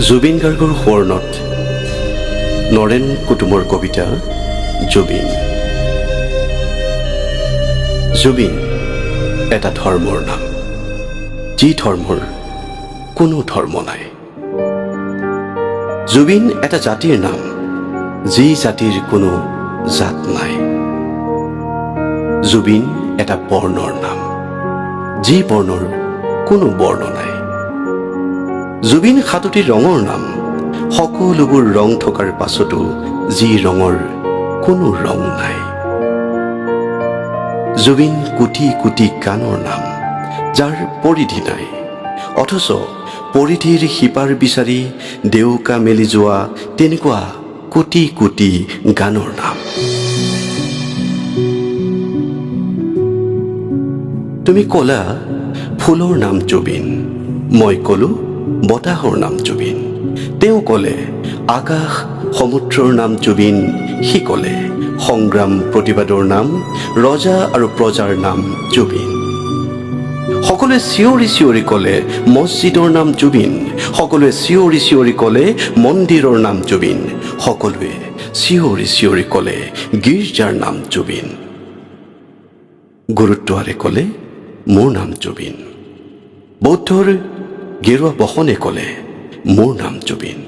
জুবিন গাৰ্গৰ সোঁৱৰণত নৰেন কুটুমৰ কবিতা জুবিন। জুবিন এটা ধৰ্মৰ নাম, যি ধৰ্মৰ কোনো ধৰ্ম নাই। জুবিন এটা জাতিৰ নাম, যি জাতিৰ কোনো জাত নাই। জুবিন এটা বৰ্ণৰ নাম, যি বৰ্ণৰ কোনো বৰ্ণ নাই। জুবিন সাতোটি ৰঙৰ নাম, সকলোবোৰ ৰং থকাৰ পাছতো যি ৰঙৰ কোনো ৰং নাই। জুবিন কোটি কোটি গানৰ নাম, যাৰ পৰিধি নাই, অথচ পৰিধিৰ সিপাৰ বিচাৰি ডেউকা মেলি যোৱা তেনেকুৱা কোটি কোটি গানৰ নাম। তুমি ক'লা ফুলৰ নাম জুবিন, মই ক'লো বতাহৰ নাম জুবিন। তেওঁ ক'লে আকাশ সমুদ্ৰৰ নাম জুবিন, সি ক'লে সংগ্ৰাম প্ৰতিবাদৰ নাম, ৰজা আৰু প্ৰজাৰ নাম জুবিন। সকলোৱে চিঞৰি চিঞৰি ক'লে মছজিদৰ নাম জুবিন, সকলোৱে চিঞৰি চিঞৰি ক'লে মন্দিৰৰ নাম জুবিন, সকলোৱে চিঞৰি চিঞৰি ক'লে গীৰ্জাৰ নাম জুবিন। গুৰুদ্বাৰে ক'লে মোৰ নাম জুবিন, বৌদ্ধৰ গেৰুৱা বসনে ক'লে মোৰ নাম জুবিন।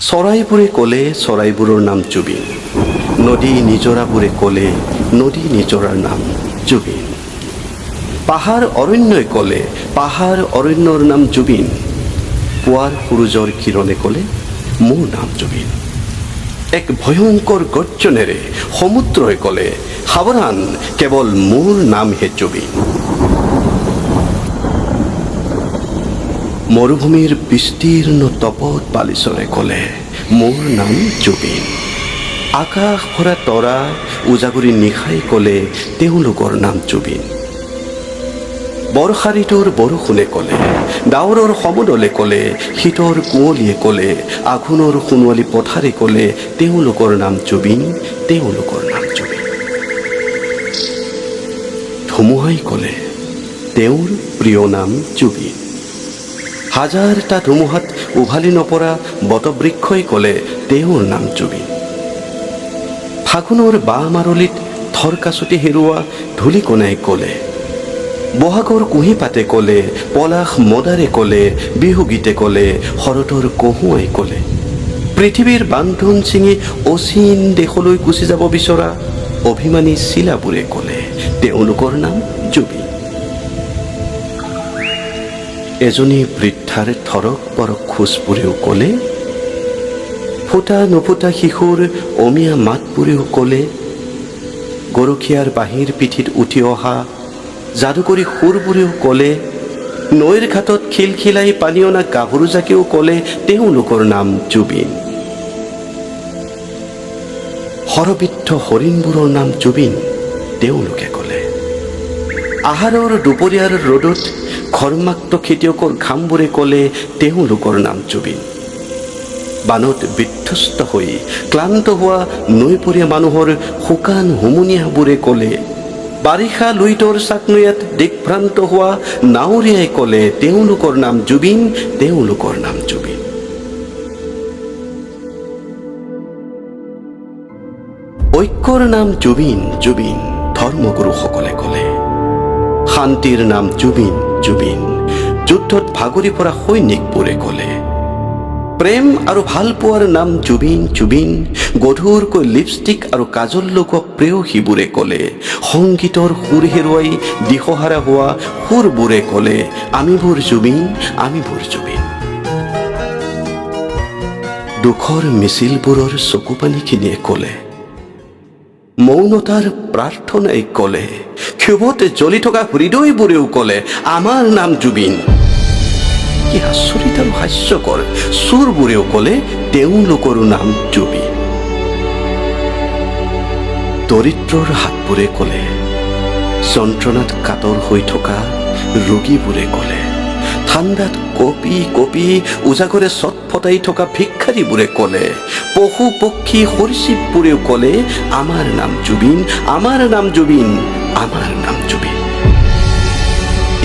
চৰাইবোৰে ক'লে চৰাইবোৰৰ নাম জুবিন, নদী নিজৰাবোৰে ক'লে নদী নিজৰাৰ নাম জুবিন। পাহাৰ অৰণ্যই ক'লে পাহাৰ অৰণ্যৰ নাম জুবিন, পুৱাৰ সূৰুজৰ কিৰণে ক'লে মোৰ নাম জুবিন। এক ভয়ংকৰ গৰ্জনেৰে সমুদ্ৰই ক'লে সাৱধান, কেৱল মোৰ নামহে জুবিন। মৰুভূমিৰ বিস্তীৰ্ণ তপত বালিচৰে ক'লে মোৰ নাম জুবিন। আকাশ ভৰা তৰা উজাগৰি নিশাই ক'লে তেওঁলোকৰ নাম জুবিন। বৰ্ষা ঋতুৰ বৰষুণে ক'লে, ডাৱৰৰ সমদলে ক'লে, শীতৰ কুঁৱলীয়ে ক'লে, আঘোণৰ সোণোৱালী পথাৰে ক'লে তেওঁলোকৰ নাম জুবিন, তেওঁলোকৰ নাম জুবিন। ধুমুহাই ক'লে তেওঁৰ প্ৰিয় নাম জুবিন। হাজাৰটা ধুমুহাত উভালি নপৰা বটবৃক্ষই ক'লে তেওঁৰ নাম জুবিন। ফাগুনৰ বাহ মাৰলিত থৰকাচুটি হেৰুৱা ধূলিকণাই ক'লে, বহাগৰ কুঁহি পাতে ক'লে, পলাশ মদাৰে ক'লে, বিহু গীতে ক'লে, শৰতৰ কহুৱাই ক'লে, পৃথিৱীৰ বান্ধোন ছিঙি অচিন দেশলৈ গুচি যাব বিচৰা অভিমানী চিলাবোৰে ক'লে তেওঁলোকৰ নাম জুবিন। এজনী বৃদ্ধাৰ থৰক পৰক খোজবোৰেও ক'লে, ফুটা নুফুটা শিশুৰ অমিয়া মাতবোৰেও ক'লে, গৰখীয়াৰ বাঁহীৰ পিঠিত উঠি অহা যাদুকৰী সুৰবোৰেও ক'লে, নৈৰ ঘাটত খিলখিলাই পানী অনা গাভৰুজাকেও ক'লে তেওঁলোকৰ নাম জুবিন। শৰবৃদ্ধ হৰিণবোৰৰ নাম জুবিন, তেওঁলোকে ক'লে। আহাৰৰ দুপৰীয়াৰ ৰ'দত ঘৰ্মাক্ত খেতিয়কৰ ঘামবোৰে ক'লে তেওঁলোকৰ নাম জুবিন। বানত বিধ্বস্ত হৈ ক্লান্ত হোৱা নৈপৰীয়া মানুহৰ শুকান হুমুনিয়াবোৰে ক'লে, বাৰিষা লুইতৰ চাকনৈয়াত দিগ্ভ্ৰান্ত হোৱা নাৱৰীয়াই ক'লে তেওঁলোকৰ নাম জুবিন, তেওঁলোকৰ নাম জুবিন। ঐক্যৰ নাম জুবিন জুবিন, ধৰ্মগুৰুসকলে ক'লে। শান্তিৰ নাম জুবিন জুবিন, যুদ্ধত ভাগৰি পৰা সৈনিকবোৰে ক'লে। প্ৰেম আৰু ভাল পোৱাৰ নাম জুবিন জুবিন, গধুৰকৈ লিপষ্টিক আৰু কাজল লগোৱা প্ৰেয়সীবোৰে ক'লে। সংগীতৰ সুৰ হেৰুৱাই দিশহাৰা হোৱা সুৰবোৰে ক'লে আমিবোৰ জুবিন, আমিবোৰ জুবিন। দুখৰ মিছিলবোৰৰ চকুপানীখিনিয়ে ক'লে, মৌনতাৰ প্ৰাৰ্থনাই ক'লে, ক্ষোভতে জ্বলি থকা হৃদয়বোৰেও ক'লে আমাৰ নাম জুবিন। কি আচৰিত আৰু হাস্যকৰ, চোৰবোৰেও ক'লে তেওঁলোকৰো নাম জুবিন। দৰিদ্ৰৰ হাতবোৰে ক'লে, যন্ত্ৰণাত কাতৰ হৈ থকা ৰোগীবোৰে ক'লে, ঠাণ্ডাত কঁপি কঁপি উজাগৰে চটফটাই থকা ভিক্ষাৰীবোৰে ক'লে, পশু পক্ষী সৰীসৃপবোৰেও ক'লে আমাৰ নাম জুবিন, আমাৰ নাম জুবিন, আমাৰ নাম জুবিন।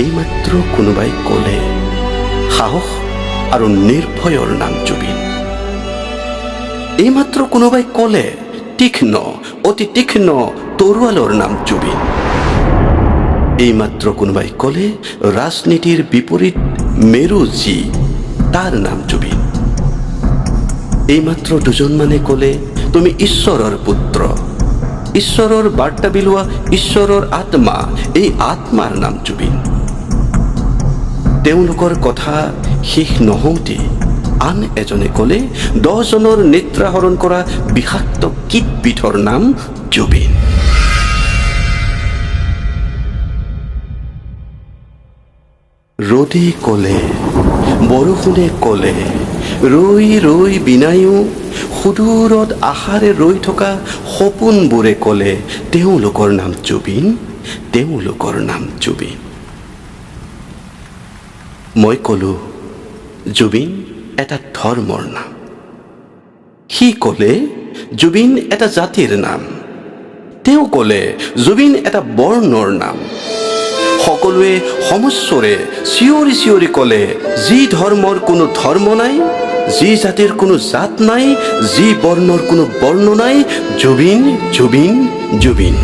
এইমাত্ৰ কোনোবাই ক'লে সাহস আৰু নিৰ্ভয়ৰ নাম জুবিন। এইমাত্ৰ কোনোবাই ক'লে তীক্ষ্ণ অতি তীক্ষ্ণ তৰোৱালৰ নাম জুবিন। এইমাত্ৰ কোনোবাই ক'লে ৰাজনীতিৰ বিপৰীত মেৰু যি, তাৰ নাম জুবিন। এইমাত্ৰ দুজনমানে ক'লে তুমি ঈশ্বৰৰ পুত্ৰ, ঈশ্বৰৰ বাৰ্তা বিলোৱা ঈশ্বৰৰ আত্মা, এই আত্মাৰ নাম জুবিন। তেওঁলোকৰ কথা শেষ নহওঁতে আন এজনে ক'লে 10 জনৰ নিদ্ৰাহৰণ কৰা বিষাক্ত কীটবিধৰ নাম জুবিন। ৰ'দে ক'লে, বৰষুণে ক'লে, ৰৈ ৰৈ বিনায়ো সুদূৰত আশাৰে ৰৈ থকা সপোনবোৰে ক'লে তেওঁলোকৰ নাম জুবিন, তেওঁলোকৰ নাম জুবিন। মই ক'লোঁ জুবিন এটা ধৰ্মৰ নাম। সি ক'লে জুবিন এটা জাতিৰ নাম। তেওঁ ক'লে জুবিন এটা বৰ্ণৰ নাম। সকলোৱে সমস্বৰে চিঞৰি চিঞৰি ক'লে যি ধৰ্মৰ কোনো ধৰ্ম নাই, যি জাতিৰ কোনো জাত নাই, যি বৰ্ণৰ কোনো বৰ্ণ নাই, জুবিন জুবিন জুবিন।